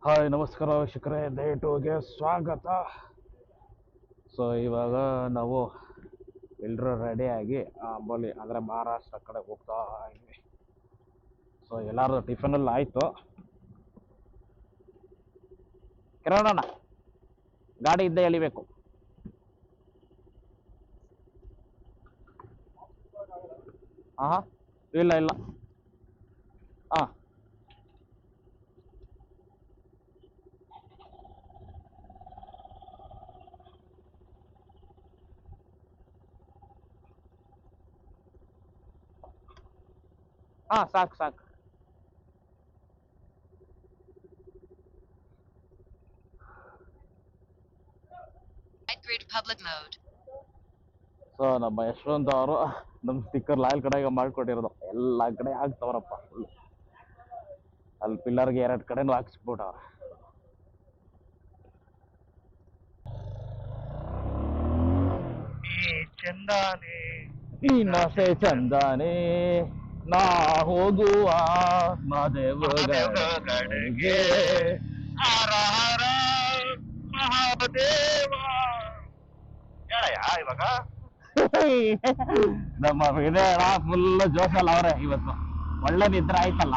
Hi ನಮಸ್ಕಾರ ವೀಕ್ಷಕರೇ, day ಟೂಗೆ ಸ್ವಾಗತ. ಸೊ ಇವಾಗ ನಾವು ಎಲ್ಲರೂ ರೆಡಿಯಾಗಿ ಅಂಬೋಲಿ ಅಂದರೆ ಮಹಾರಾಷ್ಟ್ರ ಕಡೆ ಹೋಗ್ತಾ ಇದ್ವಿ. ಸೊ ಎಲ್ಲರೂ ಟಿಫನಲ್ಲಿ ಆಯಿತು. ಕಿರಣಣ್ಣ ಗಾಡಿ ಇದ್ದೇ ಎಳಿಬೇಕು. ಹಾಂ ಇಲ್ಲ ಇಲ್ಲ ಹಾಂ ಹಾಂ ಸಾಕು ಸಾಕು. ಸೊ ನಮ್ಮ ಯಶವಂತ್ ಅವರು ನಮ್ಮ ಸ್ಟಿಕ್ಕರ್ ಲಾಯಲ್ ಕಡೆಗೆ ಮಾಡಿಕೊಟ್ಟಿರೋದು ಎಲ್ಲ ಕಡೆ ಹಾಕ್ತವ್ರಪ್ಪ. ಅಲ್ಲಿ ಪಿಲ್ಲರ್ಗೆ 2 ಕಡೆನೂ ಹಾಕ್ಸ್ಬಿಟ್ಟವ್ರ. ಚಂದಾನೆ ನೀನಾಸೆ ಚಂದಾನೆ ನಾ ಹೋಗುವ ಮಹಾದೇವಗಡೆಗೆ ಹರ ಹರ ಮಹಾದೇವ ಹೇಳಯ್ಯ ಇವಾಗ ನಮ್ಮ ವಿನಯಣ ಫುಲ್ ಜೋಶಲ್ಲ ಅವ್ರೆ. ಇವತ್ತು ಒಳ್ಳೆ ನಿದ್ರೆ ಆಯ್ತಲ್ಲ,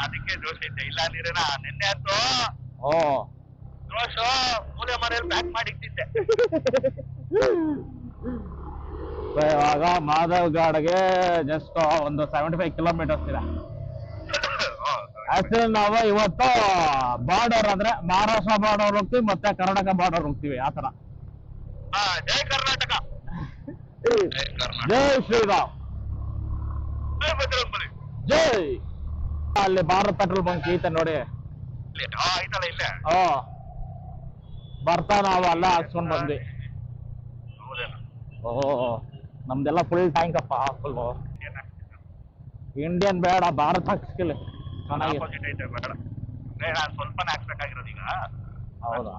ಅದಕ್ಕೆ ದೋಷ ಐತೆ. ಇಲ್ಲ ನೀರೇನ ನಿನ್ನೆ ಅಂತೂ ಓ ದೋಷ ಮೂಲೆ ಮನೆಯಲ್ಲಿ ಪ್ಯಾಕ್ ಮಾಡಿ ಇಟ್ಟಿದ್ದೆ. ಸೊ ಇವಾಗ ಮಾಧವ್ಗಢಗೆ ಜಸ್ಟ್ ಒಂದು 75 ಕಿಲೋಮೀಟರ್ಸ್ ಇದೆ. ಆಕ್ಚುಲಿ ನಾವು ಇವತ್ತು ಬಾರ್ಡರ್ ಅಂದ್ರೆ ಮಹಾರಾಷ್ಟ್ರ ಬಾರ್ಡರ್ ಹೋಗ್ತೀವಿ ಮತ್ತೆ ಕರ್ನಾಟಕ ಬಾರ್ಡರ್ ಹೋಗ್ತೀವಿ. ಆ ತರ. ಜೈ ಕರ್ನಾಟಕ, ಜೈ ಶ್ರೀರಾಮ್, ಜೈ ಬಜರಂಗಬಲಿ, ಜೈ. ಅಲ್ಲಿ ಭಾರತ್ ಪೆಟ್ರೋಲ್ ಬಂಕ್ ಐತೆ ನೋಡಿ. ಆಯ್ತಲ್ಲ ಇಲ್ಲೇ. ಬರ್ತಾ ನಾವು ಅಲ್ಲ ಹಾಕ್ಸ್ಕೊಂಡ್ ಬಂದ್ವಿ. ಹೌದೇನ? ಓಹ್ ನಮ್ದೆಲ್ಲ ಫುಲ್ ಟ್ಯಾಂಕ್ ಅಪ್ಪ, ಫುಲ್. ಇಂಡಿಯನ್ ಬೇಡ, ಭಾರತ್ ಹಾಕ್ಸ್ಕಿಲ್ಲ ಚೆನ್ನಾಗಿ. ಆಪೋಸಿಟ್ ಐತೆ ಬೇಡ. ನಾನು ಸ್ವಲ್ಪನೇ ಹಾಕ್ಬೇಕಾಗಿರೋದು ಈಗ. ಹೌದಾ?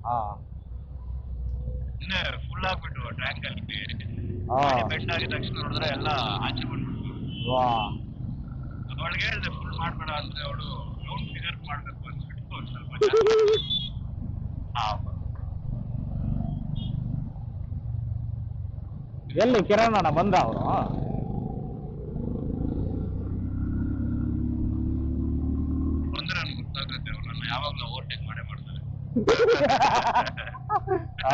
ಹಾ ಇನ್ನೇ ಫುಲ್ ಆಗ್ಬಿಟ್ಟು ಟ್ಯಾಂಕ್ ಅಲ್ಲಿ ಹಾ ಬೆಂಡ್ ಆಗಿದ ತಕ್ಷಣ ನೋಡಿದ್ರೆ ಎಲ್ಲ ಆಚೆ ಬಂದ್ಬಿಟ್ಟು. ವಾ ಅವಳಿಗೆ ಹೇಳಿದೆ ಫುಲ್ ಮಾಡ್ಬೇಡ ಅಂದ್ರೆ ಅವಳು ರೌಂಡ್ ಫಿಗರ್ ಮಾಡ್ಬೇಕು ಅಂದ್ಬಿಟ್ಟು ಒಂದ್ ಸ್ವಲ್ಪ ಎಲ್ಲಿ ಕಿರಣಣ್ಣ ಬಂದ ಅವರು? ಬಂದ್ರೆ ನನ್ಗೆ ಗೊತ್ತಾಗುತ್ತೆ. ಅವ್ರು ನನ್ನ ಯಾವಾಗಲೂ ಓವರ್ಟೇಕ್ ಮಾಡೇ ಮಾಡ್ತಾರೆ.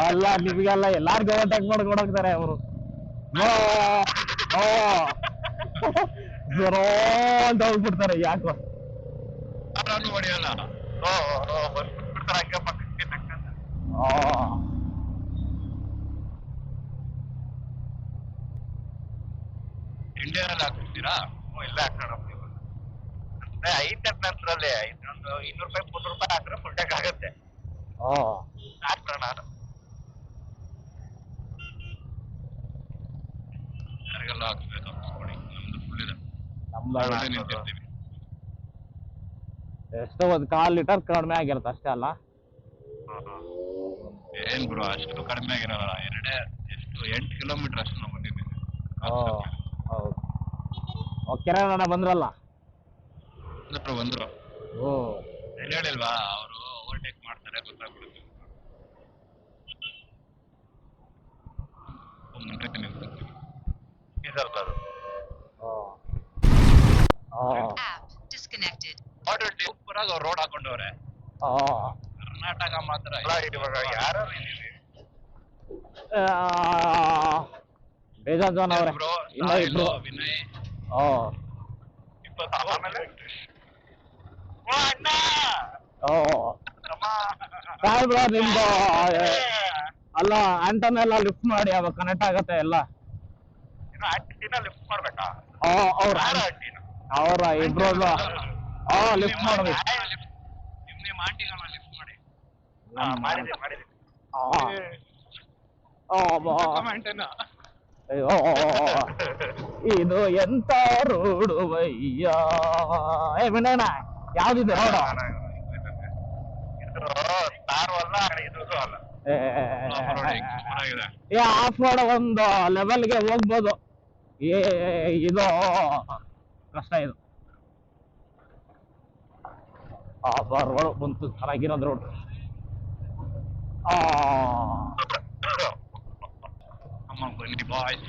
ಅಲ್ಲ ನಿಮ್ಗೆಲ್ಲ ಎಲ್ಲಾರ್ಗು ಓವರ್ಟೇಕ್ ಮಾಡ್ಕೊಂಡು ಹೋಗ್ತಾರೆ ಅವರು. ಜರೋ ಅಂತ ಹೋಗ್ಬಿಡ್ತಾರೆ. ಯಾಕೋ ನಾನು ಹೊಡೆಯಲ್ಲ. ಬಂದ್ಬಿಡ್ತಾರೆ ಹಂಗೆ ಪಕ್ಕಕ್ಕೆ ತಕ್ಕಂತ. ಇಂಡಿಯಾದಲ್ಲಿ ಹಾಕ್ಬಿಡ್ತೀರಾ? ಇಲ್ಲೇ ಹಾಕೋಣ. ಐತೆ ನಂತರಲ್ಲಿ ಇನ್ನೊಂದು 200 ರೂಪಾಯಿ 300 ರೂಪಾಯಿ ಹಾಕಿದ್ರೆ ಫುಲ್ ಟ್ಯಾಂಕ್ ಆಗುತ್ತೆ. ಹಾಕ್ಬಿಡೋಣ ನಾನು. ಯಾರಿಗೆಲ್ಲ ಹಾಕ್ಬೇಕು ನೋಡಿ, ನಮ್ದು ಫುಲ್ ಇದೆ. ನಮ್ದು ನಿಂತಿರ್ತೀವಿ. ಎಷ್ಟೋ ಒಂದು 1/4 ಲೀಟರ್ ಕಡಿಮೆ ಆಗಿರುತ್ತೆ ಅಷ್ಟೇ ಅಲ್ಲ? ಏನ್ ಬ್ರೋ ಅಷ್ಟು ಕಡಿಮೆ ಆಗಿರಲ್ಲ. ಎಷ್ಟು 8 ಕಿಲೋಮೀಟರ್ ಅಷ್ಟು ನಾವು ಬಂದಿದ್ದೀವಿ. ಹೌದು. ಕಿರಣಣ್ಣ ಬಂದ್ರಲ್ಲ? ಬಂದ್ರು. ಓ ಹೇಳಿಲ್ವಾ ಅವರು ಓವರ್ಟೇಕ್ ಮಾಡ್ತಾರೆ ಗೊತ್ತಾಗ್ಬಿಡುತ್ತೆ. ಮುಂದಕ್ಕೆ ನಿಂತಿರ್ತೀವಿ. ಸ್ವಲ್ಪ ಅದು ಸೂಪರಾಗಿ ಅವ್ರು ರೋಡ್ ಹಾಕೊಂಡವ್ರೆ. ಕರ್ನಾಟಕ ಮಾತ್ರ ಇವಾಗ ಯಾರು ಬೇಜಾನ್ ಜನ ಅವ್ರೆ. ಇನ್ನ ಇಬ್ರು. ವಿನಯ್ ಆಮೇಲೆ ಸಾಹೇಬ್ರ ನಿಮ್ದು ಅಲ್ಲ ಆಂಟನ್ ಎಲ್ಲ ಲಿಫ್ಟ್ ಮಾಡಿ ಅವಾಗ ಕನೆಕ್ಟ್ ಆಗತ್ತೆ ಎಲ್ಲ. ಲಿಫ್ಟ್ ಮಾಡ್ಬೇಕಾ? ಅವ್ರ ಇಬ್ರು ಲಿಫ್ಟ್ ಮಾಡ್ಬೇಕು. ನಿಮ್ಮ ಆಂಟಿಗೆಲ್ಲ ಲಿಫ್ಟ್ ಮಾಡಿ. ಮಾಡಿದ್ದೀನಿ. ಇದು ಎಂತ ರೋಡುವಯ್ಯ. ವಿನಯನ ಯಾವ್ದಿದೆ ರೋಡು? ಆಫ್ ರೋಡ್ ಒಂದು ಲೆವೆಲ್ಗೆ ಹೋಗ್ಬೋದು. ಇದು ಕಷ್ಟ ಇದು. ರೋಡ್ ಬಂತು, ಚೆನ್ನಾಗಿರೋದು ರೋಡ್. ಆ ಅಮ್ಮ ಬನ್ನಿ ಬಾಯ್ಸ್.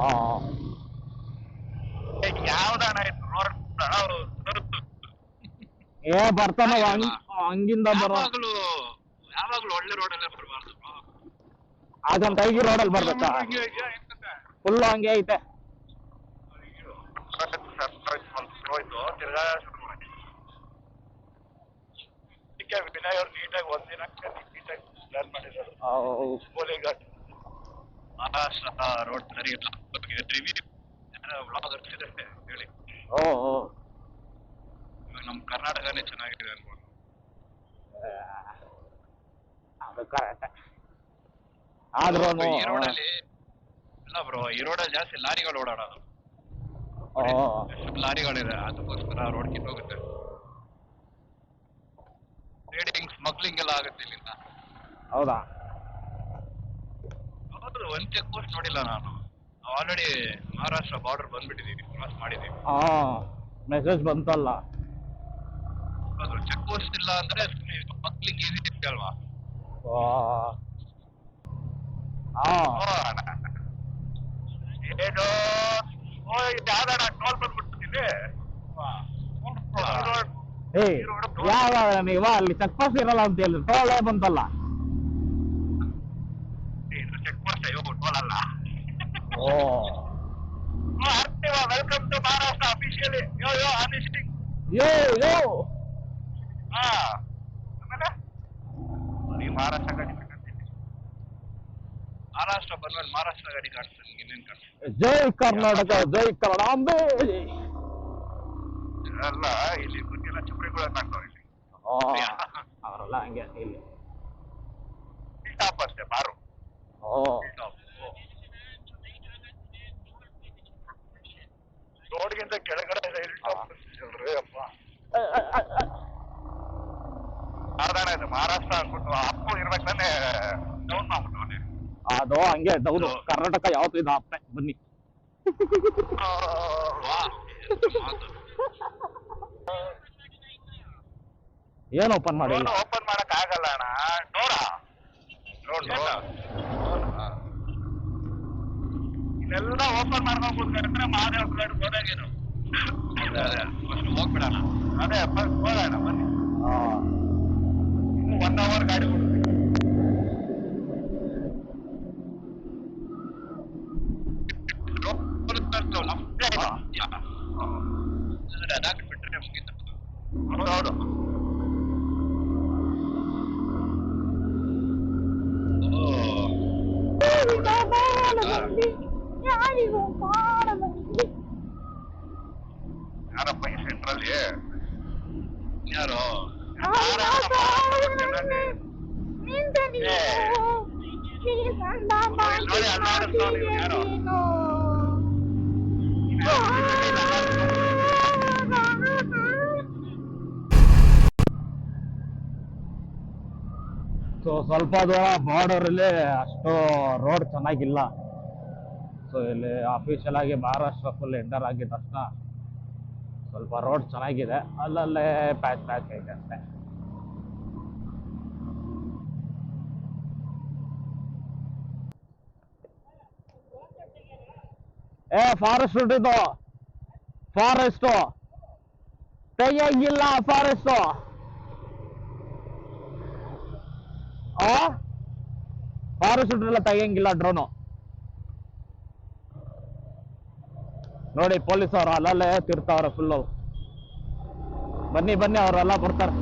ಆ ಯಾವ್ದಣ್ಣ ಇದು ರೋಡ್? ಏ ಬರ್ತಾನ ಹಂಗಿಂದ ಬರೋ ಯಾವಾಗ್ಲೂ ಒಳ್ಳೆ ರೋಡಲ್ಲೇ ಬರಬಾರ್ದು. ಅದೊಂದು ಕೈಗಿ ರೋಡಲ್ಲಿ ಬರ್ಬೇಕಾ? ಫುಲ್ಲು ಹಂಗೆ ಐತೆ. ತಿರ್ಗಾ ಶುರು ಮಾಡಿ ವಿನಯ್ ಅವ್ರು ನೀಟಾಗಿ ಒಂದಿನ ನೀಟಾಗಿ ಪ್ಲಾನ್ ಮಾಡಿದ್ದಾರೆ. ಗೋಲಿಘಾಟ್ ಮಹಾರಾಷ್ಟ್ರ ರೋಡ್ ಸರಿ ಇಲ್ಲ. ವ್ಲಾಗರ್ಸ್ ಇದೆ ಹೇಳಿ. ನಮ್ಮ ಕರ್ನಾಟಕನೇ ಚೆನ್ನಾಗಿದೆ ಅನ್ಬೋದು. ಅದು ಕರೆಕ್ಟ್. ಆದ್ರೂ ಈ ರೋಡಲ್ಲಿ ಇಲ್ಲ ಬ್ರೋ, ಈ ರೋಡಲ್ಲಿ ಜಾಸ್ತಿ ಲಾರಿಗಳು ಓಡಾಡೋದು. ಲಾರಿಗಳಿದೆ, ಅದಕ್ಕೋಸ್ಕರ ರೋಡ್ ಕಿತ್ತೋಗುತ್ತೆ. ಟ್ರೇಡಿಂಗ್ ಸ್ಮಗ್ಲಿಂಗ್ ಎಲ್ಲ ಆಗುತ್ತೆ ಇಲ್ಲಿಂದ. ಹೌದಾ? ಹೌದು, ಒಂದ್ ಚೆಕ್ ಪೋಸ್ಟ್ ನೋಡಿಲ್ಲ ನಾನು. ಆಲ್ರೆಡಿ ಮಹಾರಾಷ್ಟ್ರ ಬಾರ್ಡರ್ ಬಂದ್ಬಿಟ್ಟಿದೀವಿ, ಕ್ರಾಸ್ ಮಾಡಿದೀವಿ. ಮೆಸೇಜ್ ಬಂತಲ್ಲ. ಅದು ಚೆಕ್ ಪೋಸ್ಟ್ ಇಲ್ಲ ಅಂದ್ರೆ ಸ್ಮಗ್ಲಿಂಗ್ ಈಸಿ ಇರುತ್ತೆ ಅಲ್ವಾ? ಏನು ಯಾವ್ದಾರ ಟೋಲ್ ಬಂದ್ಬಿಡ್ತಿದೆ. ಯಾವ ನೀವ ಅಲ್ಲಿ ಚೆಕ್ ಪೋಸ್ಟ್ ಇರಲ್ಲ ಅಂತ ಹೇಳಿ ಟೋಲೇ ಬಂತಲ್ಲ. ಚೆಕ್ ಪೋಸ್ಟ್ ಅಯ್ಯೋ ಟೋಲ್ ಅಲ್ಲ. Welcome to Maharashtra officially. Yo yo ಆನೆಸ್ಟಿಂಗ್ ಯೋ ಯೋ. ಆಮೇಲೆ ನೀವು ಮಹಾರಾಷ್ಟ್ರ ಗಾಡಿ ಮಹಾರಾಷ್ಟ್ರ ಬಂದ್ಮೇಲೆ ಮಹಾರಾಷ್ಟ್ರ ಗಾಡಿ ಕಾಣಿಸ್ತದೆ ನಿಮ್ಗೆ. ಇನ್ನೇನು ಕಾಣಿಸ್ತದೆ? ಜೈ ಕರ್ನಾಟಕ, ಜೈ ಕನ್ನಡಾಂಬೆ. ಅಲ್ಲ, ಇಲ್ಲಿ ಗೊತ್ತಿಲ್ಲ ಚುಪ್ರಿಗಳು ಕಾಣ್ತಾವೆ ಇಲ್ಲಿ. ಅವರೆಲ್ಲ ಹಂಗೆ ಇಲ್ಲಿ ಟಾಪ್ ಅಷ್ಟೇ ಬಾರು. ರೋಡ್ಗಿಂತ ಕೆಳಗಡೆ ರೈಲ್ ಟಾಪ್ ಅಲ್ರಿ ಅಪ್ಪ. ಸಾಧಾರಣ ಇದು ಮಹಾರಾಷ್ಟ್ರ ಅಂದ್ಬಿಟ್ಟು ಅಪ್ಪು ಇರ್ಬೇಕಾನೆ ಡೌನ್ ಮಾಡ್ಬಿಟ್ಟು ಅದು ಹಂಗೆ ಡೌನು. ಕರ್ನಾಟಕ ಯಾವತ್ತು ಇದು ಅಪ್ಪೆ. ಬನ್ನಿ. ಏನು ಓಪನ್ ಮಾಡಿಲ್ಲ? ಓಪನ್ ಮಾಡಕ್ ಆಗಲ್ಲ ಅಣ್ಣ. ಇದೆಲ್ಲ ಓಪನ್ ಮಾಡ್ಕೊಂಡು ಕೂತ್ಕೊಂಡ್ರೆ ಮಹಾದೇವ್ ಗಾಡಿ ಹೋದಾಗೇನು ಹೋಗ್ಬಿಡೋಣ. ಅದೇ ಹೋಗೋಣ ಬನ್ನಿ. 1 hour ಗಾಡಿ ಕೊಡ್ತೀವಿ. ಬಿಟ್ರೆ ಮುಗಿತ. ಹೌದೌದು. ಯಾರಪ್ಪ ಈ ಸೆಂಟ್ರಲ್ಲಿ ಯಾರು? ಸೊ ಸ್ವಲ್ಪ ದೂರ ಬಾರ್ಡರಲ್ಲಿ ಅಷ್ಟು ರೋಡ್ ಚೆನ್ನಾಗಿಲ್ಲ. ಸೊ ಇಲ್ಲಿ ಅಫಿಷಿಯಲ್ ಆಗಿ ಮಹಾರಾಷ್ಟ್ರ ಫುಲ್ ಎಂಟರ್ ಆಗಿದ ತಕ್ಷಣ ಸ್ವಲ್ಪ ರೋಡ್ ಚೆನ್ನಾಗಿದೆ. ಅಲ್ಲಲ್ಲೇ ಪ್ಯಾಚ್ ಐತೆ ಅಷ್ಟೇ. ಫಾರೆಸ್ಟ್ ಇದು ಫಾರೆಸ್ಟ್ ತೆಗಿಯಂಗಿಲ್ಲ. ಫಾರೆಸ್ಟ್ ಫಾರೆಸ್ಟ್ ಎಲ್ಲ ತೆಗಿಯಂಗಿಲ್ಲ ಡ್ರೋನು. ನೋಡಿ ಪೊಲೀಸ್ ಅವರು ಅಲ್ಲಲ್ಲೇ ತಿರ್ತಾವ್ರೆ ಫುಲ್ಲು. ಬನ್ನಿ ಬನ್ನಿ, ಅವರೆಲ್ಲ ಬರ್ತಾರೆ.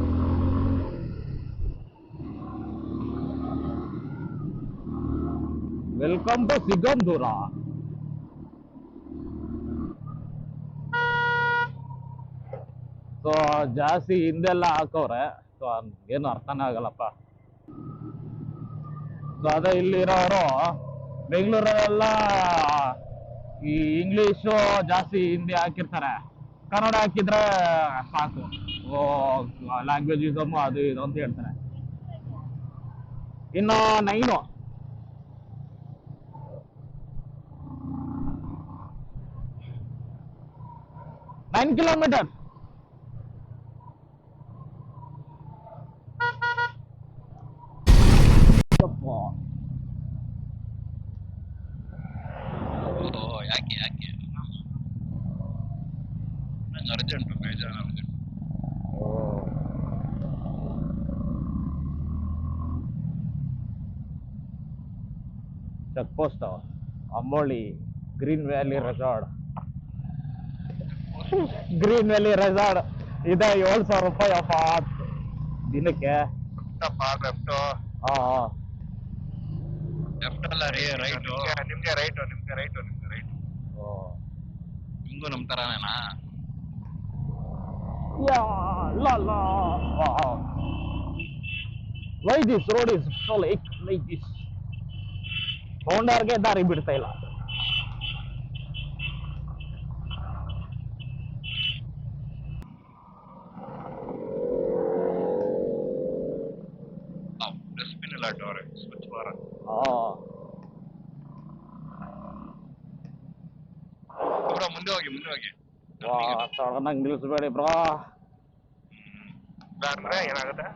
Welcome to Sigandur. ಸೊ ಜಾಸ್ತಿ ಹಿಂದೆಲ್ಲ ಹಾಕವ್ರೆ. ಸೊ ಏನು ಅರ್ಥನೇ ಆಗಲ್ಲಪ್ಪ. ಸೊ ಅದೇ ಇಲ್ಲಿರೋರು ಬೆಂಗಳೂರಲ್ಲೆಲ್ಲ ಈ ಇಂಗ್ಲೀಷು ಜಾಸ್ತಿ ಹಿಂದಿ ಹಾಕಿರ್ತಾರೆ. ಕನ್ನಡ ಹಾಕಿದ್ರೆ ಸಾಕು, ಲ್ಯಾಂಗ್ವೇಜಿಸಮ್ ಅದು ಇದು ಅಂತ ಹೇಳ್ತಾರೆ. ಇನ್ನು 9 ಕಿಲೋಮೀಟರ್. ಜನ check post Amboli green valley resort. Green valley resort ಇದೆ 7,000 ರೂಪಾಯಿ ಅಪ್ಪ ದಿನಕ್ಕೆ. ಲೆಫ್ಟ್ ಹಾ ಲೆಫ್ಟ್ ಅಲ್ಲ ರೀ ರೈಟ್. ನಿಮ್ಗೆ ರೈಟ್ ನಿಮ್ಗೂ ನಮ್ ತರಾನೇನಾ? Why this road is so like this. ಹೋಂಡಾರ್ಗೆ ದಾರಿ ಬಿಡ್ತಾ ಇಲ್ಲ. ಡಸ್ಟ್ಬಿನ್ ಎಲ್ಲ ಅಡ್ಡವ್ರೆ ಸ್ವಚ್ಛ ಭಾರತ್. ಬ್ರೋ ಮುಂದೆ ಹೋಗಿ ಸಡನ್ನಾಗಿ ನಿಲ್ಲಿಸ್ಬೇಡಿ ಬ್ರೋ. ಏನಾಗುತ್ತೆ?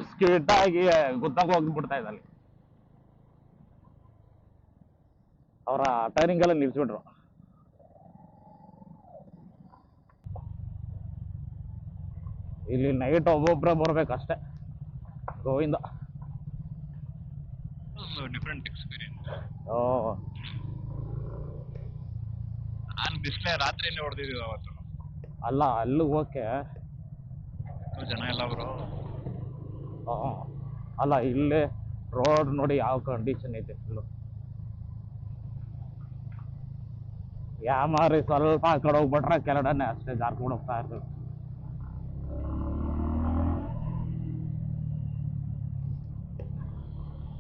ಸ್ಕಿಟ್ ಆಗಿ ಗುದ್ದಾಗ ಹೋಗ್ಬಿಡ್ತಾ ಇದ್ದಲ್ಲಿ. ಅವರ ಟೈರಿಂಗ್ ಎಲ್ಲ ನಿಲ್ಸ್ಬಿಟ್ರು. ಇಲ್ಲಿ ನೈಟ್ ಒಬ್ಬೊಬ್ರೆ ಬರ್ಬೇಕಷ್ಟೆ. ಗೋವಿಂದ. Different experience. ಓ ನಾನು ಬಿಸ್ಲೆ ರಾತ್ರಿನೇ ಹೊಡೆದಿದ್ದೀವಿ ಅವತ್ತು. ಅಲ್ಲ ಅಲ್ಲಿ ಓಕೆ ಜನ ಎಲ್ಲ ಬ್ರೋ. ಅಲ್ಲ ಇಲ್ಲಿ ರೋಡ್ ನೋಡಿ ಯಾವ ಕಂಡೀಷನ್ ಐತೆ ಫುಲ್ಲು. ಯಾಮಾರಿ ಸ್ವಲ್ಪ ಆ ಕಡೆ ಹೋಗ್ಬಿಟ್ರೆ ಕೆರಡನೆ ಅಷ್ಟೇ ಜಾರ್ಕೊಂಡು ಹೋಗ್ತಾ ಇರ್ತದೆ.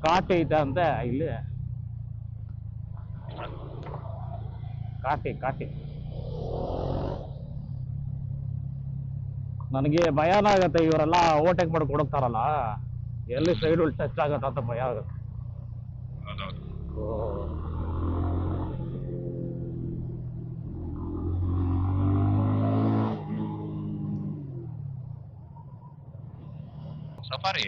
ಕಾಟಿ ಐತೆ ಅಂತೆ ಇಲ್ಲಿ. ಕಾಟಿ ನನಗೆ ಭಯನ ಆಗತ್ತೆ. ಇವರೆಲ್ಲ ಓವರ್ಟೇಕ್ ಮಾಡಿ ಕೊಡೋಗ್ತಾರಲ್ಲ, ಎಲ್ಲಿ ಸೈಡ್ ಟಚ್ ಆಗತ್ತ ಅಂತ ಭಯ ಆಗುತ್ತೆ. ಸಫಾರಿ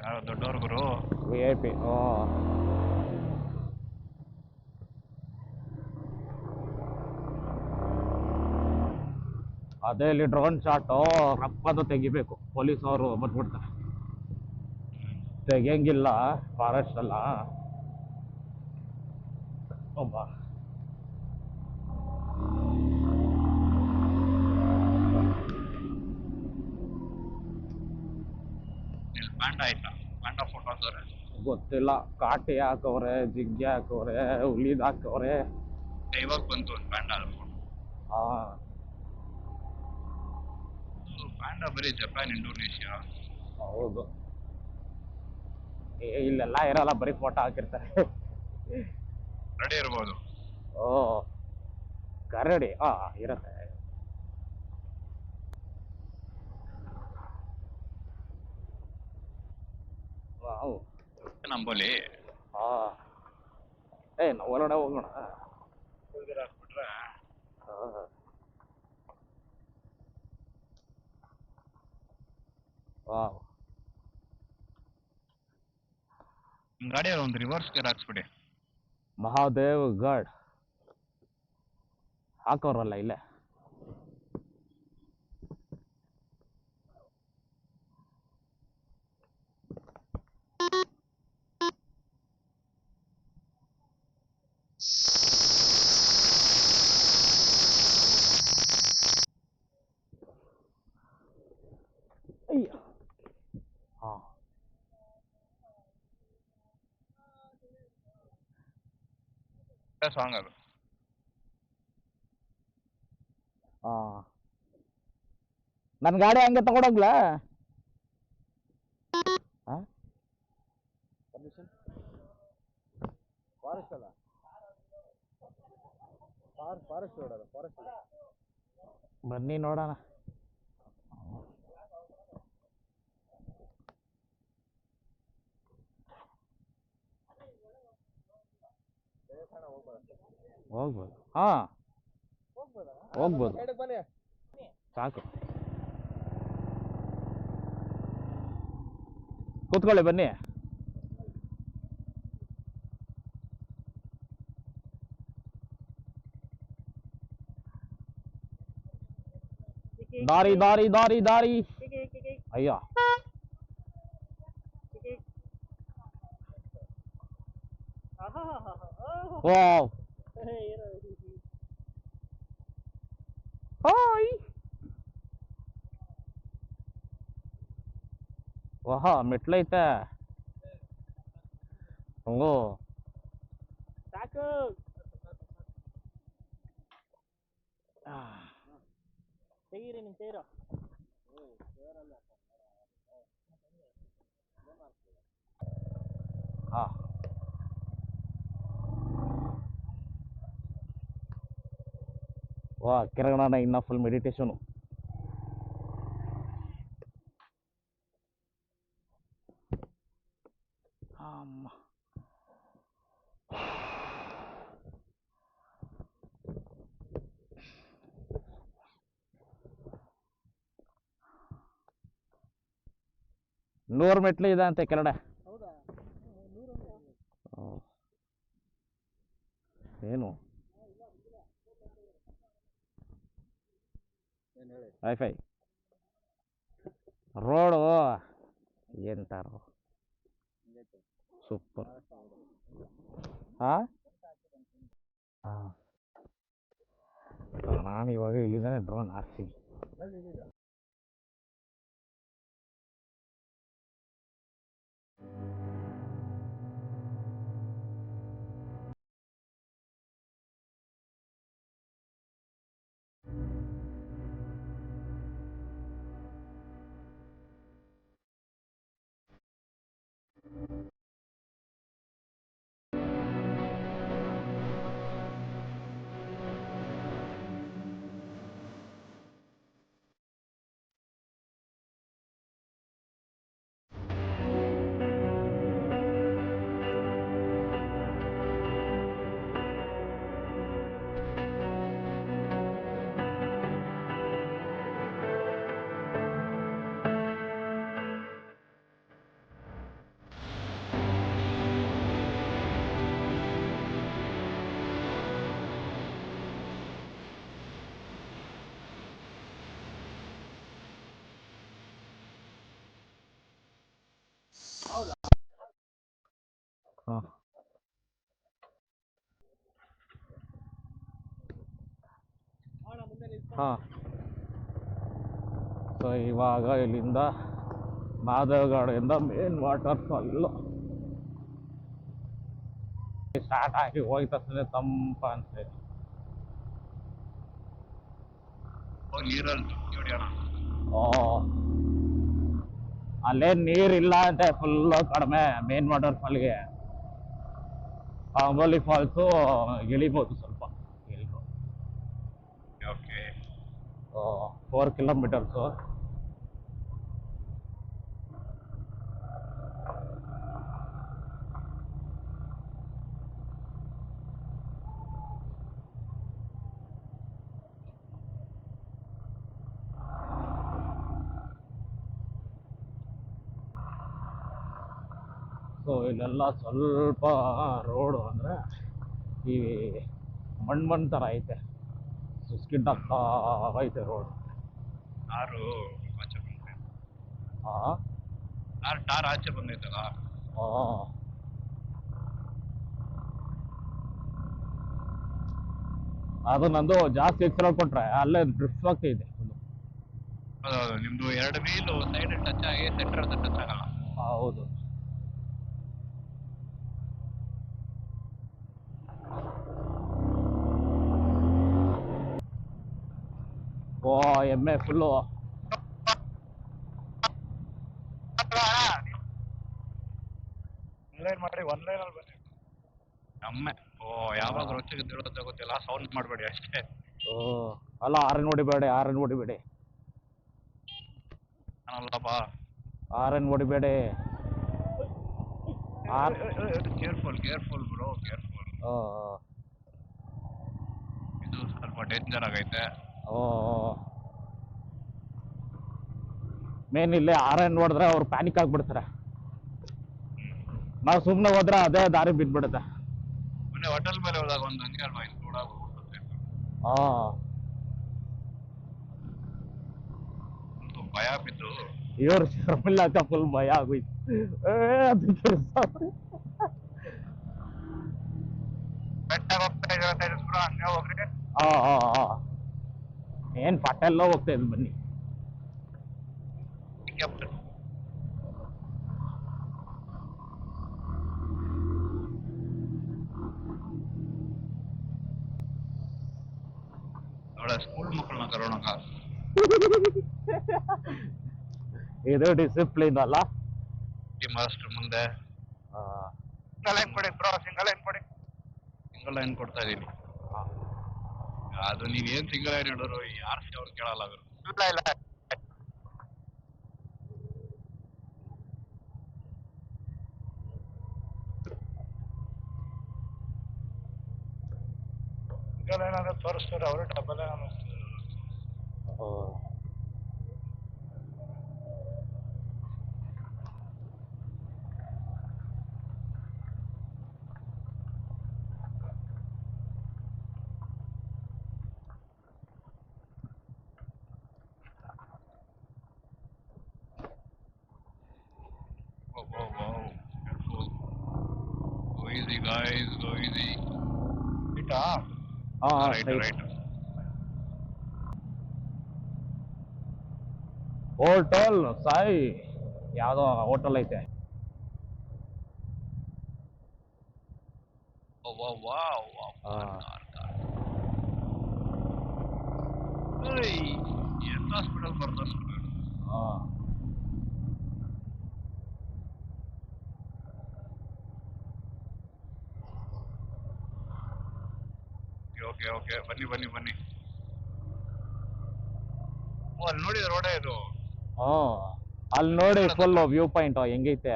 ಯಾರು ದೊಡ್ಡವ್ರ ಗುರು? VIP. ಅದೇ ಇಲ್ಲಿ ಡ್ರೋನ್ ಶಾಟು ರಪ್ಪದ ತೆಗಿಬೇಕು. ಪೊಲೀಸ್ ಅವರು ಬಂದ್ಬಿಡ್ತಾರೆ. ತೆಗಿಯಂಗಿಲ್ಲ ಫಾರೆಸ್ಟ್ ಅಲ್ಲ. ಒಬ್ಬ ಪ್ಯಾಂಡ ಆಯ್ತಾ? ಪ್ಯಾಂಡ ಫೋಟೋ ಹಾಕೋರೆ ಗೊತ್ತಿಲ್ಲ. ಕಾಟಿ ಹಾಕವ್ರೆ, ಜಿಗ್ಗೆ ಹಾಕವ್ರೆ, ಹುಲಿದ್ ಹಾಕವ್ರೆ. ಇವಾಗ ಬಂತು ಒಂದು ಪ್ಯಾಂಡ ಫೋಟೋ. ಪ್ಯಾಂಡ ಬರೀ ಜಪಾನ್, ಇಂಡೋನೇಷಿಯಾ. ಹೌದು, ಇಲ್ಲೆಲ್ಲ ಇರಲ್ಲ, ಬರೀ ಫೋಟೋ ಹಾಕಿರ್ತಾರೆ. ರೆಡಿ ಇರ್ಬೋದು. ಓ ಕರಡಿ ಇರತ್ತೆ. ನಂಬಲ್ಲಿ ನಾವು ಹೊರಗಡೆ ಹೋಗೋಣ. ಹಾಕ್ಬಿಟ್ರೆ ಗಾಡಿಯಲ್ಲಿ ಒಂದು ರಿವರ್ಸ್ ಗೇರ್ ಹಾಕ್ಸ್ಬಿಡಿ. ಮಹಾದೇವ್ ಗಢ್ ಹಾಕೋರಲ್ಲ ಇಲ್ಲೇ. ಸಾಂಗ್ ಅದು. ನನ್ನ ಗಾಡಿ ಹಂಗೆ ತಗೊಂಡೋಗ್ಲಾ? ಫಾರೆಸ್ಟ್ ಅಲ್ಲ, ಫಾರೆಸ್ಟ್ ರೋಡ್ ಅಲ್ಲ, ಫಾರೆಸ್ಟ್. ಬನ್ನಿ ನೋಡೋಣ. ಹೋಗ್ಬೋದು. ಹೋಗ್ಬೋದು, ಸಾಕು. ಕೂತ್ಕೊಳ್ಳಿ ಬನ್ನಿ. ದಾರಿ ದಾರಿ ದಾರಿ ದಾರಿ. ಅಯ್ಯೋ ವಾವ್ ಹಾಯ್. ವಾಹ ಮೆಟ್ಲೈತೆ. ಓ ಸಾಕು. ತೆಗೀರಿ ನಿಮ್ ಸೇರು. ಹಾ ವಾ ಕಿರಣನ ಇನ್ನ ಫುಲ್ ಮೆಡಿಟೇಷನು. ಅಮ್ಮ 100 ಮೆಟ್ಲು ಇದೆ ಅಂತೆ ಕೆಳಗಡೆ. ಏನು ವೈಫೈ ರೋಡು ಎಂತಾರು ಸೂಪರ್. ನಾನು ಇವಾಗ ಇಲ್ಲಿದ್ದಾನೆ ಡ್ರೋನ್ ಹಾಕ್ತೀನಿ. ಹಾಂ ಹಾಂ ಸೊ ಇವಾಗ ಇಲ್ಲಿಂದ ಮಾದೇವಗೌಡದಿಂದ ಮೇನ್ ವಾಟರ್ ಫಾಲ್ ಸ್ಟಾರ್ಟ್ ಆಗಿ ಹೋಗಿದ ತಕ್ಷಣ ತಂಪ ಅನ್ಸುತ್ತೆ. ಓ ಅಲ್ಲೇನ್ ನೀರಿಲ್ಲ ಅಂತೆ, ಫುಲ್ಲು ಕಡಿಮೆ ಮೇನ್ ವಾಟರ್ ಫಾಲ್ಗೆ. ಅಂಬೋಲಿ ಫಾಲ್ಸು ಇಳಿಬೋದು ಸ್ವಲ್ಪ, ಇಳಿಬೋದು. 4 ಕಿಲೋಮೀಟರ್ಸು. ಸೊ ಇಲ್ಲೆಲ್ಲ ಸ್ವಲ್ಪ ರೋಡು ಅಂದರೆ ಈ ಮಣ್ಣು ಥರ ಐತೆ, ಸ್ಕಿಡ್ ಆಗ್ತಾ ಐತೆ ರೋಡ್. ಟಾರ್ ಆಚೆ ಬಂದೈತಲ್ಲ. ಅದು ನಂದು ಜಾಸ್ತಿ ಎಕ್ಸ್ಟ್ರಾ ಕೊಟ್ರೆ ಅಲ್ಲೇ ಡ್ರಿಫ್ಟ್ ಆಗ್ತಿದೆ. ನಿಮ್ದು 2 ವೀಲು ಸೈಡ್ ಟಚ್ ಆಗಿ ಸೆಂಟರ್ ಟಚ್ ಆಗಲ್ಲ. ಹೌದು. ಓ ಎಮ್ಮೆ ಫುಲ್ಲು ಮಾಡಿ 1 ಲೈನಲ್ಲಿ ಬನ್ನಿ. ನಮ್ಮೆ ಯಾವಾಗ ರೊಚ್ಚಿಗೆ ತಿಳೋದ ಗೊತ್ತಿಲ್ಲ, ಸೌಂಡ್ ಮಾಡಬೇಡಿ ಅಷ್ಟೇ. ಅಲ್ಲ ಆರನ್ ಹೊಡಿಬೇಡಿ, ಆರನ್ ಹೊಡಿಬೇಡಿ, ನಾನಲ್ಲಪ್ಪ. ಆರನ್ ಹೊಡಿಬೇಡಿ. Careful careful bro, careful. ಇದು ಸ್ವಲ್ಪ ಡೇಂಜರ್ ಆಗೈತೆ. ಮೇನ್ ಇಲ್ಲಿ ಆರನ್ ಹೊಡೆದ್ರೆ ಅವ್ರು ಪ್ಯಾನಿಕ್ ಆಗಿಬಿಡ್ತಾರೆ. ನಾವು ಸುಮ್ಮನೆ ಹೋದ್ರೆ ಅದೇ ದಾರಿ ಬಿದ್ಬಿಡುತ್ತೆ. ಮೊನ್ನೆ ಹೋಟೆಲ್ ಮೇಲೆ ಹೋದಾಗ ಒಂದು ಹಂಗೆ ಅಲ್ವಾ ಇಲ್ಲಿ ಕೂಡ ಹೋಗ್ಬಿಡುತ್ತೆ. ಹಾ ಒಂದು ಭಯ ಬಿದ್ದು ಇವ್ರು ಶರ್ಮಿಲಾಕ ಫುಲ್ ಭಯ ಆಗೋಯ್ತು. ಅದಕ್ಕೆ ಬೆಟ್ಟಾಗ ಹೋಗ್ತಾ ಇದ್ದಾರೆ ಹಂಗೆ ಹೋಗ್ರಿ. ಹಾ ಹಾ ಹಾ ಏನ್ ಪಟ್ಟೆಲ್ಲ ಹೋಗ್ತಾ ಇದ್ ಬನ್ನಿ. ನೋಡ ಸ್ಕೂಲ್ ಮಕ್ಕಳನ್ನ ಕರೋಣಕ ಇದು ಡಿಸಿಪ್ಲಿನ್ ಅಲ್ಲ. ಮಾಸ್ಟರ್ ಮುಂದೆ ಆ, ಸಿಂಗಲ್ ಲೈನ್ ಕೊಡಿ ಬ್ರೋ, ಸಿಂಗಲ್ ಲೈನ್ ಕೊಡಿ. ಸಿಂಗಲ್ ಲೈನ್ ಕೊಡ್ತಾ ಇದೀನಿ. ಅದು ನೀವ್ ಏನ್ ಸಿಂಗಲ್ ಲೈನ್ ಹಿಡಿದ್ರು ಯಾರು ಅವ್ರು ಕೇಳಲ್ಲ ಅವರು. ಇಲ್ಲ ಇಲ್ಲ ಸಿಂಗಲ್ ಲೈನ್ ಅಂದ್ರೆ ತೋರಿಸ್ತಾರೆ ಅವರು, ಡಬಲ್ ಲೈನ್ ಅನ್ನಿಸ್ತಾರೆ. ಆ. Go easy guys, go easy. Right? ಹಾ Right, right. ಹೋಟೆಲ್ ಸಾಯಿ ಯಾವ್ದೋ ಹೋಟೆಲ್ ಐತೆ. Oh wow, wow, wow. Hey, ಎಂತ ಹಾಸ್ಪಿಟಲ್ ಬರ್ತಾರೆ. ಹಾ ಓಕೆ ಓಕೆ ಬನ್ನಿ ಬನ್ನಿ ಬನ್ನಿ. ಓ ಅಲ್ಲಿ ನೋಡಿ ರೋಡೇ ಇದು. ಹಾ ಅಲ್ಲಿ ನೋಡಿ ಫುಲ್ ವ್ಯೂ ಪಾಯಿಂಟ್ ಹೆಂಗೈತೆ.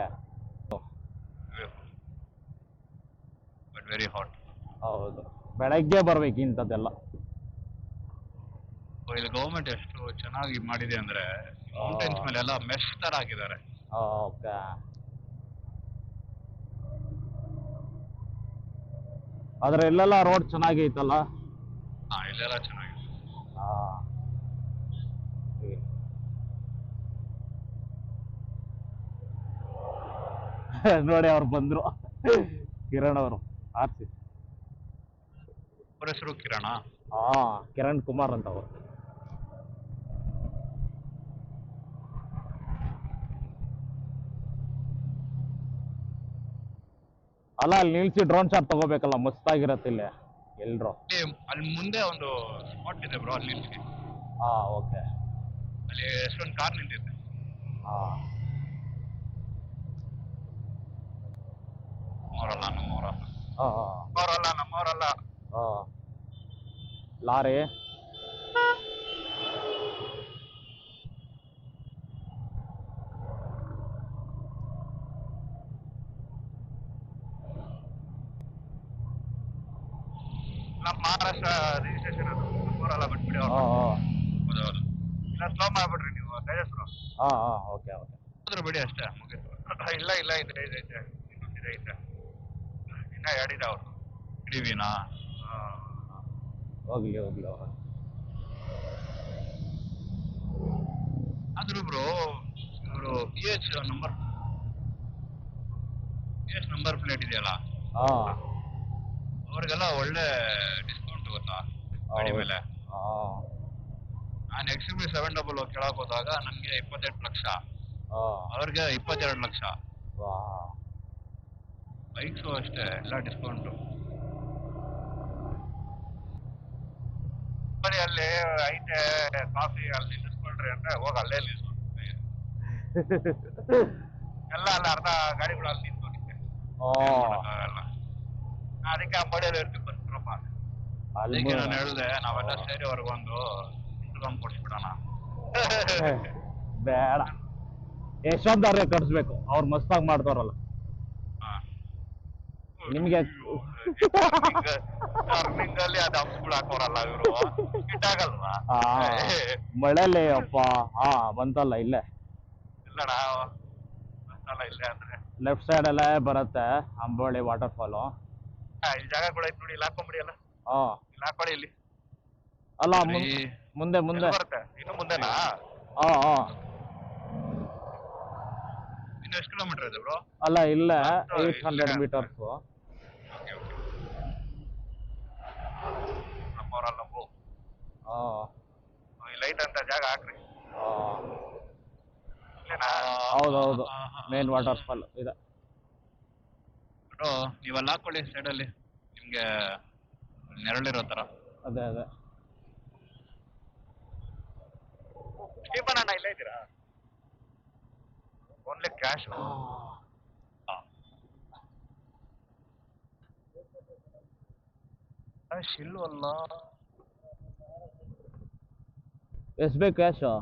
But very hot. ಹೌದು ಬೆಳಗ್ಗೆ ಬರ್ಬೇಕು ಇಂಥದ್ದೆಲ್ಲ. ಇಲ್ಲಿ ಗೌರ್ಮೆಂಟ್ ಎಷ್ಟು ಚೆನ್ನಾಗಿ ಮಾಡಿದೆ ಅಂದ್ರೆ ಮೌಂಟೇನ್ಸ್ ಮೇಲೆ ಎಲ್ಲ ಮೆಶ್ ತರ ಹಾಕಿದ್ದಾರೆ. ಓಕೆ ಆದ್ರೆ ಇಲ್ಲೆಲ್ಲ ರೋಡ್ ಚೆನ್ನಾಗೈತಲ್ಲ. ಹಾ ಇಲ್ಲೆಲ್ಲ ಚೆನ್ನಾಗಿದೆ. ಹಾ ನೋಡಿ ಅವ್ರು ಬಂದ್ರು ಕಿರಣ್ ಅವರು ಆರ್ಸಿ. ಅವ್ರ ಹೆಸರು ಕಿರಣ. ಹಾ ಕಿರಣ್ ಕುಮಾರ್ ಅಂತ ಅವರು. ಅಲ್ಲ ಅಲ್ಲಿ ನಿಲ್ಸಿ ಡ್ರೋನ್ ಶಾಟ್ ತಗೋಬೇಕಲ್ಲ, ಮಸ್ತಾಗಿರತ್ತೆ ಇಲ್ಲಿ ಎಲ್ರು. ಅಲ್ಲಿ ಮುಂದೆ ಒಂದು ಸ್ಪಾಟ್ ಇದೆ ಬ್ರೋ, ಅಲ್ಲಿ ನಿಲ್ಸಿ. ಹಾ ಓಕೆ. ಅಲ್ಲಿ ಎಷ್ಟೊಂದು ಕಾರ್ ನಿಂತಿದೆ. ಹಾ ನಮ್ಮವರಲ್ಲ ನಮ್ಮವರಲ್ಲ ಹಾ ನಮ್ಮವರಲ್ಲ ನಮ್ಮವರಲ್ಲ. ಹಾ ಲಾರಿ ನಮ್ಮ ಮಹಾರಾಷ್ಟ್ರ ರಿಜಿಸ್ಟ್ರೇಷನ್ ಅದು. ನಮ್ಮವರಲ್ಲ ಬಿಟ್ಬಿಡಿ ಅವ್ರು. ಹೌದೌದು. ಇಲ್ಲ ಸ್ಲೋ ಮಾಡ್ಬಿಡ್ರಿ ನೀವು ತೇಜಸ್ರು. ಹಾ ಹಾ ಓಕೆ ಓಕೆ. ಹೋದ್ರೆ ಬಿಡಿ ಅಷ್ಟೇ ಮುಗೀತು. ಇಲ್ಲ ಇಲ್ಲ ಇದೆ ಇದೆ ಇದೆ ಇನ್ನೊಂದಿದೆ ಇದೆ. ಇನ್ನ ಹೇಳಿದ ಅವರು ಹಿಡಿವಿನಾ. ಹೋಗ್ಲಿ ಹೋಗ್ಲಿ ಹೋಗ್ಲಿ. ಆದ್ರೂ ಬ್ರೋ ಇವರು ಬಿ ಎಚ್ ನಂಬರ್ ಪ್ಲೇಟ್ ಇದೆಯಲ್ಲ, ಹಾ ಅವ್ರಿಗೆಲ್ಲ ಒಳ್ಳೆ ಡಿಸ್ಕೌಂಟ್ ಗೊತ್ತಾ ಗಾಡಿ ಮೇಲೆ. ನಾನು XUV 700 ಕೇಳಕ್ ಹೋದಾಗ ನನಗೆ 28 ಲಕ್ಷ, ಅವ್ರಿಗೆ 22 ಲಕ್ಷ. ಬೈಕ್ಸು ಅಷ್ಟೇ ಎಲ್ಲ ಡಿಸ್ಕೌಂಟು. ಬರೀ ಅಲ್ಲಿ ಐತೆ ಕಾಫಿ ಅಲ್ಲಿ ನಿಲ್ಲಿಸ್ಕೊಳ್ರಿ ಅಂದ್ರೆ ಹೋಗಿ ಅಲ್ಲೇ ನಿಲ್ಲಿಸ್ಕೊಂಡು ಎಲ್ಲ ಅಲ್ಲ ಅರ್ಧ ಗಾಡಿಗಳು ಅಲ್ಲಿ ನಿಂತ್ಕೊಂಡಿದ್ದೆ. ಅದಕ್ಕೆ ಆ ಬಡಿಯಲ್ಲಿ ಇರ್ತೀವಿ ಬರ್ತೀರಪ್ಪ. ಅದಕ್ಕೆ ನಾನು ಹೇಳಿದೆ ನಾವೆಲ್ಲ ಸೇರಿ ಅವ್ರಿಗೊಂದು ಇನ್ಸ್ಟಾಗ್ರಾಮ್ ಕೊಡಿಸ್ಬಿಡೋಣ. ಬೇಡ, ಯಶವಂತವ್ರಿಗೆ ಕಟ್ಸ್ಬೇಕು, ಅವ್ರು ಮಸ್ತಾಗಿ ಮಾಡ್ತಾರಲ್ಲ. ನಿಮ್ಗೆ ಟರ್ನಿಂಗ್ ಅಲ್ಲಿ ಅದು ಹಂಪ್ಗಳು ಹಾಕೋರಲ್ಲ ಇವರು, ಇಟ್ಟಾಗಲ್ವಾ ಮಳೆಲಿ ಅಪ್ಪ. ಹಾ ಬಂತಲ್ಲ ಇಲ್ಲೇ. ಇಲ್ಲಣ್ಣ ಅಲ್ಲ ಇಲ್ಲೇ ಅಂದ್ರೆ ಲೆಫ್ಟ್ ಸೈಡಲ್ಲೇ ಬರುತ್ತೆ ಅಂಬೋಳಿ ವಾಟರ್ಫಾಲು. ಇಲ್ಲಿ ಜಾಗಗಳು ಐತೆ ನೋಡಿ, ಇಲ್ಲಿ ಹಾಕೊಂಬಿಡಿ ಅಲ್ಲ, ಹಾಂ ಇಲ್ಲಿ ಹಾಕೊಳ್ಳಿ ಇಲ್ಲಿ. ಅಲ್ಲ ಸರಿ. ಮುಂದೆ ಎಲ್ಲಿ ಮುಂದೆ. ಬರುತ್ತೆ ಇನ್ನು ಮುಂದೆನಾ? ಹಾಂ ಹಾಂ ಇನ್ನು ಎಷ್ಟು ಕಿಲೋಮೀಟರ್ ಇದೆ ಬ್ರೋ? ಅಲ್ಲ ಇಲ್ಲೇ ಮತ್ತೆ 800 ಇಲ್ಲೇ. ಮೀಟರ್ಸು. Okay okay. ನಮ್ಮವರಲ್ಲ ನಂಬು. ಹಾಂ ಇಲ್ಲಿ ಐತೆ ಅಂತ ಜಾಗ ಹಾಕ್ರಿ. ಹಾಂ ಇಲ್ಲೇನಾ? ಹೌದೌದು ಮೇನ್ ವಾಟರ್ಫಾಲ್ ಇದೆ. ಬ್ರೋ ನೀವಲ್ಲಿ ಹಾಕೊಳ್ಳಿ ಸೈಡಲ್ಲಿ, ನಿಮಗೆ ನೆರಳಿರೋ ಥರ. ಅದೇ ಅದೇ. ಸ್ಟೀಫನ್ ಅಣ್ಣ ಇಲ್ಲೇ ಇದ್ದೀರಾ? Only cash. ಶಿಲ್ವಲ್ಲ. ಎಷ್ಟು ಬೇಕು ಕ್ಯಾಶು?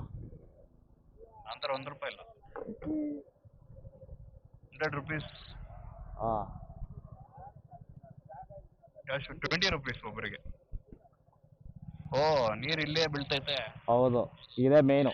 ನಂತರ ₹1 ಇಲ್ಲ. 100 rupees ಹಾಂ ಕ್ಯಾಶ್, ₹20 ಒಬ್ಬರಿಗೆ. ಓ ನೀರು ಇಲ್ಲೇ ಬೀಳ್ತೈತೆ. ಹೌದು ಇದೇ ಮೇನು.